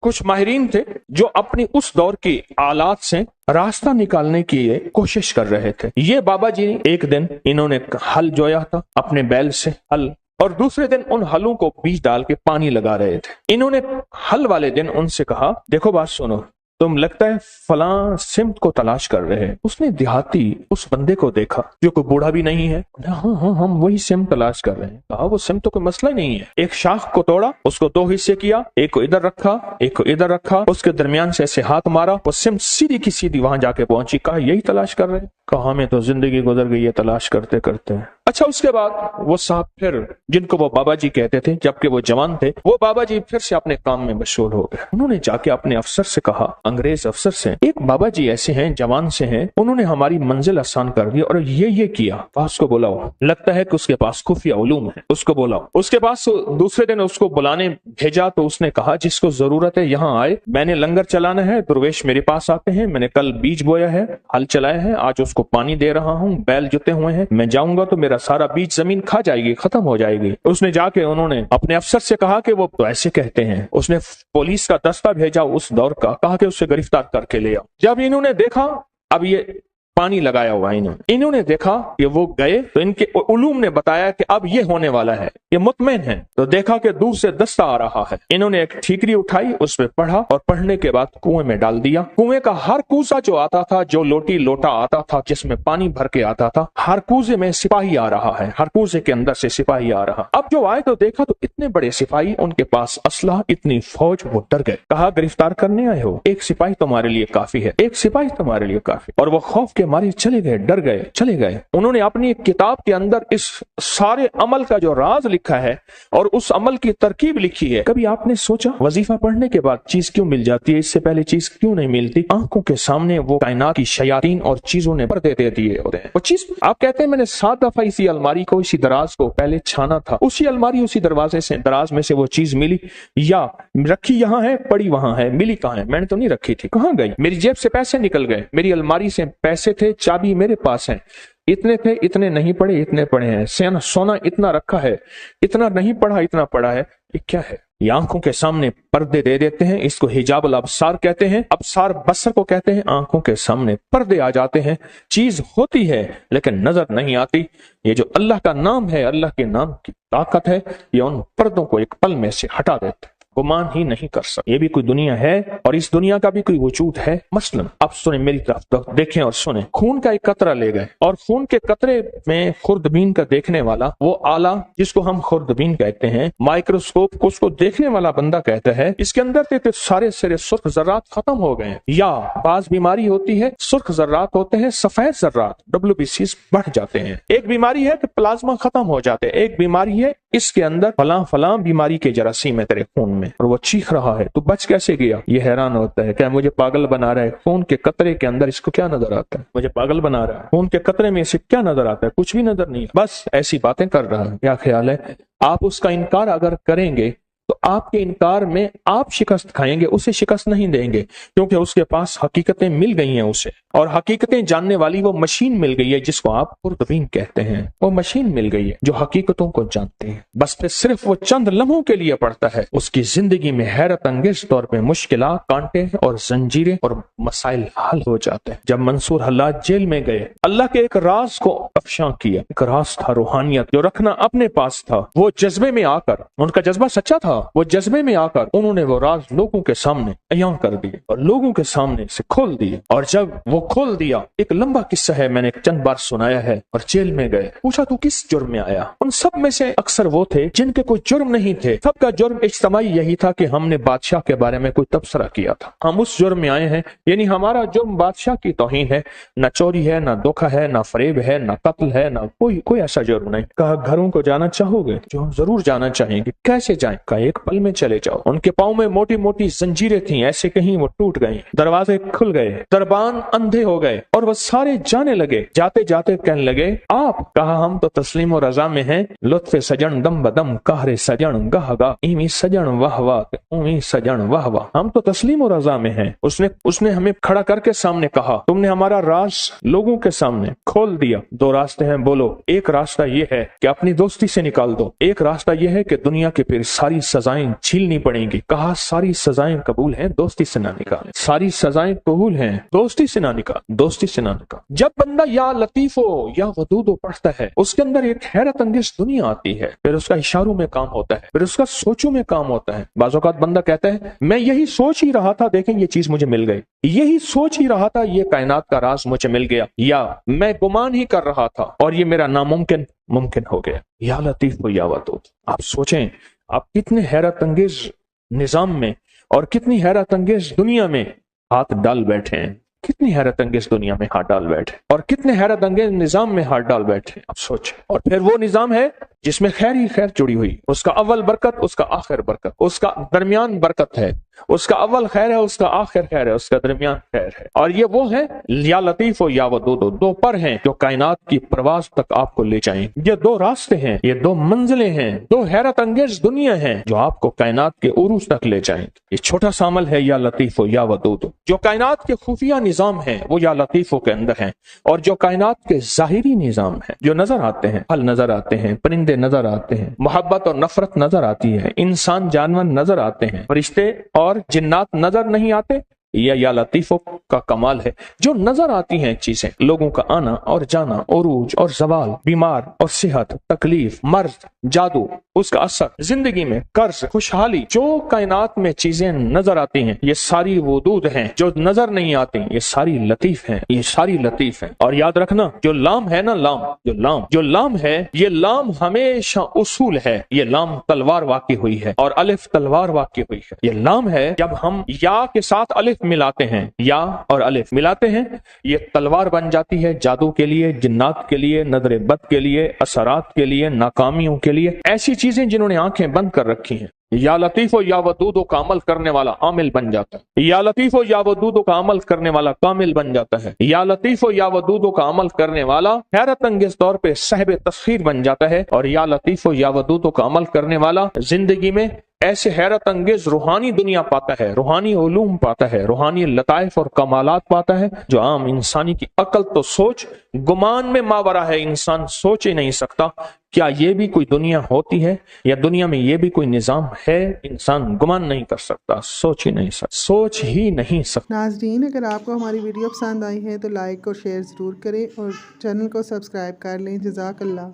कुछ माहिरीन थे जो अपनी उस दौर की आलात से रास्ता निकालने की कोशिश कर रहे थे। ये बाबा जी एक दिन इन्होंने हल जोया था अपने बैल से हल, और दूसरे दिन उन हलों को बीज डाल के पानी लगा रहे थे। इन्होंने हल वाले दिन उनसे कहा, देखो बात सुनो, तुम लगता है फलां सिमत को तलाश कर रहे हैं। उसने देहाती उस बंदे को देखा जो कोई बूढ़ा भी नहीं है। हाँ, हम वही सिमत तलाश कर रहे हैं। कहा, वो सिमत तो कोई मसला नहीं है। एक शाख को तोड़ा, उसको 2 हिस्से किया, एक को इधर रखा, एक को इधर रखा, उसके दरमियान से ऐसे हाथ मारा, वो सिमत सीधी की सीधी वहां जाके पहुंची। कहा, यही तलाश कर रहे हैं? कहा, हमें तो जिंदगी गुजर गई है तलाश करते करते। अच्छा, उसके बाद वो साहब फिर, जिनको वो बाबा जी कहते थे जबकि वो जवान थे, वो बाबा जी फिर से अपने काम में मशगूल हो गए। उन्होंने जाके अपने अफसर से कहा, अंग्रेज अफसर से, एक बाबा जी ऐसे हैं, जवान से हैं, उन्होंने हमारी मंजिल आसान कर दी और ये किया। पास को बुलाओ, लगता है कि उसके पास खुफिया उलूम है, उसको बुलाओ। उसके पास दूसरे दिन उसको बुलाने भेजा तो उसने कहा, जिसको जरूरत है यहाँ आए, मैंने लंगर चलाना है, दुर्वेश मेरे पास आते हैं, मैंने कल बीज बोया है, हल चलाया है, आज उसको पानी दे रहा हूँ, बैल जुते हुए हैं, मैं जाऊंगा तो मेरा सारा बीज जमीन खा जाएगी, खत्म हो जाएगी। उसने जाके उन्होंने अपने अफसर से कहा कि वो तो ऐसे कहते हैं। उसने पुलिस का दस्ता भेजा उस दौर का, कहा कि उसे गिरफ्तार करके ले आओ। जब इन्होंने देखा, अब ये पानी लगाया हुआ इन्होंने देखा कि वो गए तो इनके उलूम ने बताया कि अब ये होने वाला है, ये मुतमईन है। तो देखा कि दूर से दस्ता आ रहा है। इन्होंने एक ठीकरी उठाई, उस पर पढ़ा और पढ़ने के बाद कुएं में डाल दिया। कुएं का हर कूसा जो आता था, जो लोटा आता था जिसमें पानी भर के आता था, हर कूजे में सिपाही आ रहा है, हर कूजे के अंदर से सिपाही आ रहा। अब जो आए तो देखा तो इतने बड़े सिपाही, उनके पास असलहा, इतनी फौज, वो डर गए। कहा, गिरफ्तार करने आए हो? एक सिपाही तुम्हारे लिए काफी है, एक सिपाही तुम्हारे लिए काफी। और वो खौफ के मारे चले गए, डर गए, चले गए। उन्होंने अपनी एक किताब के अंदर इस सारे अमल का जो राज लिखा है और उस अमल की तरकीब लिखी है। कभी आपने सोचा वजीफा पढ़ने के बाद चीज क्यों मिल जाती है, इससे पहले चीज क्यों नहीं मिलती? आंखों के सामने वो कायनात की शयातीन और चीजों ने पर्दे दे दिए होते हैं। वो चीज आप कहते हैं, मैंने 7 दफा इसी अलमारी को, इसी दराज को पहले छाना था, उसी अलमारी, उसी दरवाजे से, दराज में से वो चीज मिली, या रखी यहाँ है, पड़ी वहां है, मिली कहाँ है? मैंने तो नहीं रखी थी, कहाँ गई? मेरी जेब से पैसे निकल गए, मेरी अलमारी से पैसे थे, चाबी मेरे पास है, इतने थे, इतने नहीं पड़े, इतने पड़े हैं, सोना इतना रखा है, इतना नहीं पड़ा, इतना पड़ा है। ये क्या है? ये आंखों के सामने पर्दे दे देते हैं। इसको हिजाबुल अब्सार कहते हैं, अब्सार बसर को कहते हैं। आंखों के सामने पर्दे आ जाते हैं, चीज होती है लेकिन नजर नहीं आती। ये जो अल्लाह का नाम है, अल्लाह के नाम की ताकत है, ये उन पर्दों को एक पल में से हटा देता है, गुमान ही नहीं कर सकते। ये भी कोई दुनिया है और इस दुनिया का भी कोई वजूद है। मसलन अब सुने मेरी तरफ, तो देखें और सुने। खून का एक कतरा ले गए और खून के कतरे में खुर्दबीन का देखने वाला, वो आला जिसको हम खुर्दबीन कहते हैं, माइक्रोस्कोप को उसको देखने वाला बंदा कहता है, इसके अंदर तो सारे सारे सुर्ख जर्रात खत्म हो गए। या बाज बीमारी होती है, सुर्ख जर्रात होते हैं, सफेद जर्रात WBCs बढ़ जाते हैं। एक बीमारी है कि प्लाज्मा खत्म हो जाते हैं, एक बीमारी है इसके अंदर फलां बीमारी के जरासीम है तेरे खून में, और वो चीख रहा है, तू बच कैसे गया? ये हैरान होता है, क्या मुझे पागल बना रहा है? खून के कतरे के अंदर इसको क्या नजर आता है? मुझे पागल बना रहा है। खून के कतरे में इसे क्या नजर आता है? कुछ भी नजर नहीं, बस ऐसी बातें कर रहा है। क्या ख्याल है? आप उसका इनकार अगर करेंगे तो आपके इनकार में आप शिकस्त खाएंगे, उसे शिकस्त नहीं देंगे, क्योंकि उसके पास हकीकतें मिल गई हैं उसे, और हकीकतें जानने वाली वो मशीन मिल गई है जिसको आप खुर्दबीन कहते हैं। वो मशीन मिल गई है जो हकीकतों को जानते हैं, बस फिर सिर्फ वो चंद लम्हों के लिए पड़ता है। उसकी जिंदगी में हैरत अंगेज तौर पे मुश्किलात, कांटे और जंजीरें और मसाइल हल हो जाते हैं। जब मंसूर हल्लाज जेल में गए, अल्लाह के एक राज को अफशां किया। एक राज था रूहानियत, जो रखना अपने पास था। वो जज्बे में आकर, उनका जज्बा सच्चा था, वो जज्बे में आकर उन्होंने वो राज लोगों के सामने अयां कर दिए और लोगों के सामने से खोल दिए। और जब वो खोल दिया, एक लंबा किस्सा है, मैंने चंद बार सुनाया है। और जेल में गए, पूछा तू किस जुर्म में आया? उन सब में से अक्सर वो थे जिनके कोई जुर्म नहीं थे। सबका जुर्म इज्तिमाई यही था कि हमने बादशाह के बारे में कोई तबसरा किया था, हम उस जुर्म में आए हैं। यानी हमारा जुर्म बादशाह की तौहीन है, न चोरी है, न धोखा है, न फरेब है, न कत्ल है, न कोई ऐसा जुर्म नहीं। कहा घरों को जाना चाहोगे? जो जरूर जाना चाहेंगे। कैसे जाएं? का एक पल में चले जाओ। उनके पाँव में मोटी मोटी जंजीरें थी, ऐसे कहीं वो टूट गई, दरवाजे खुल गए, दरबान अंधे हो गए और वो सारे जाने लगे। जाते जाते कहने लगे आप? कहा हम तो तस्लीम और रजा में हैं। लुत्फ़े सजन दम बदम, कहरे सजन गह गा, इमी सजन वाह वाह, उमी सजन वाह वाह। हम तो तस्लीम और रजा में हैं। उसने हमें खड़ा करके सामने कहा, तुमने हमारा राज लोगों के सामने खोल दिया। 2 रास्ते हैं, बोलो। एक रास्ता ये है कि अपनी दोस्ती से निकाल दो, एक रास्ता ये है कि दुनिया की फिर सारी सजाएं छीलनी पड़ेंगी। कहा सारी सजाएं कबूल हैं, दोस्ती से ना निकाल। सारी सजाएं कबूल हैं, दोस्ती से ना निकाल, दोस्ती से ना निकाल। जब बंदा या लतीफो या वदूदो पढ़ता है, उसके अंदर एक हैरत अंगेज दुनिया आती है, फिर उसका इशारों में काम होता है, फिर उसका सोचों में काम होता है। बाज़ औक़ात बंदा कहता है मैं यही सोच ही रहा था, देखें ये चीज मुझे मिल गई, यही सोच ही रहा था, ये कायनात का राज मुझे मिल गया, या मैं गुमान ही कर रहा था और ये मेरा नामुमकिन मुमकिन हो गया। या लतीफ या वदूद। आप सोचें, आप कितने हैरत अंगेज निजाम में और कितनी हैरत अंगेज दुनिया में हाथ डाल बैठे हैं, कितनी हैरत अंगेज दुनिया में हाथ डाल बैठे और कितने हैरत अंगेज निजाम में हाथ डाल बैठे। आप सोचें। और फिर वो निजाम है जिसमें खैर ही खैर जुड़ी हुई, उसका अव्वल बरकत, उसका आखिर बरकत, उसका दरमियान बरकत है, उसका अव्वल खैर है, उसका आखिर खैर है, उसका दरमियान खैर है। और ये वो है या लतीफ या वदूद, दो पर हैं जो कायनात की प्रवास तक आपको ले जाएंगे। ये दो रास्ते हैं, ये दो मंजिलें हैं, दो हैरत अंगेज दुनिया हैं जो आपको कायनात के उरूज तक ले जाएंगे। ये छोटा सा अमल है या लतीफ या वदूद। जो कायनात के खुफिया निजाम है वो या लतीफों के अंदर है, और जो कायनात के जाहिरी निजाम है, जो नजर आते हैं, फल नजर आते हैं, परिंदे नजर आते हैं, मोहब्बत और नफरत नजर आती है, इंसान जानवर नजर आते हैं, फरिश्ते और जिन्नात नजर नहीं आते, या लतीफों का कमाल है। जो नजर आती हैं चीजें, लोगों का आना और जाना, उरूज और जवाल, बीमार और सेहत, तकलीफ, मर्ज, जादू, उसका असर, जिंदगी में कर्ज, खुशहाली, जो कायनात में चीजें नजर आती हैं ये सारी वदूद हैं। जो नजर नहीं आती ये सारी लतीफ हैं, ये सारी लतीफ हैं। और याद रखना, जो लाम है ना, जो लाम है, ये लाम हमेशा उसूल है। ये लाम तलवार वाक़ई हुई है और अलिफ तलवार वाक़ई हुई है। ये लाम है, जब हम या के साथ अलिफ मिलाते हैं, या और अलिफ मिलाते हैं, ये तलवार बन जाती है जादू के लिए, जिन्नात के लिए, नजर बद के लिए, असरात के लिए, नाकामियों के लिए, ऐसी चीजें जिन्होंने आंखें बंद कर रखी हैं। या लतीफो या वदूदो का अमल करने वाला आमिल बन जाता है। या लतीफो या वदूदो का अमल करने वाला कामिल बन जाता है। या लतीफो या वदूदो का अमल करने वाला हैरत अंगेज तौर पे साहिब तस्खीर बन जाता है। और या लतीफो या वदूदो का अमल करने वाला जिंदगी में ऐसे हैरत अंगेज रूहानी दुनिया पाता है, रूहानी उलूम पाता है, रूहानी लताइफ और कमालात पाता है, जो आम इंसानी की अकल तो सोच गुमान में मावरा है। इंसान सोच ही नहीं सकता क्या ये भी कोई दुनिया होती है, या दुनिया में ये भी कोई निजाम है। इंसान गुमान नहीं कर सकता, सोच ही नहीं सकता। नाज़रीन, अगर आपको हमारी वीडियो पसंद आई है तो लाइक और शेयर ज़रूर करें और चैनल को सब्सक्राइब कर लें। जज़ाकल्लाह।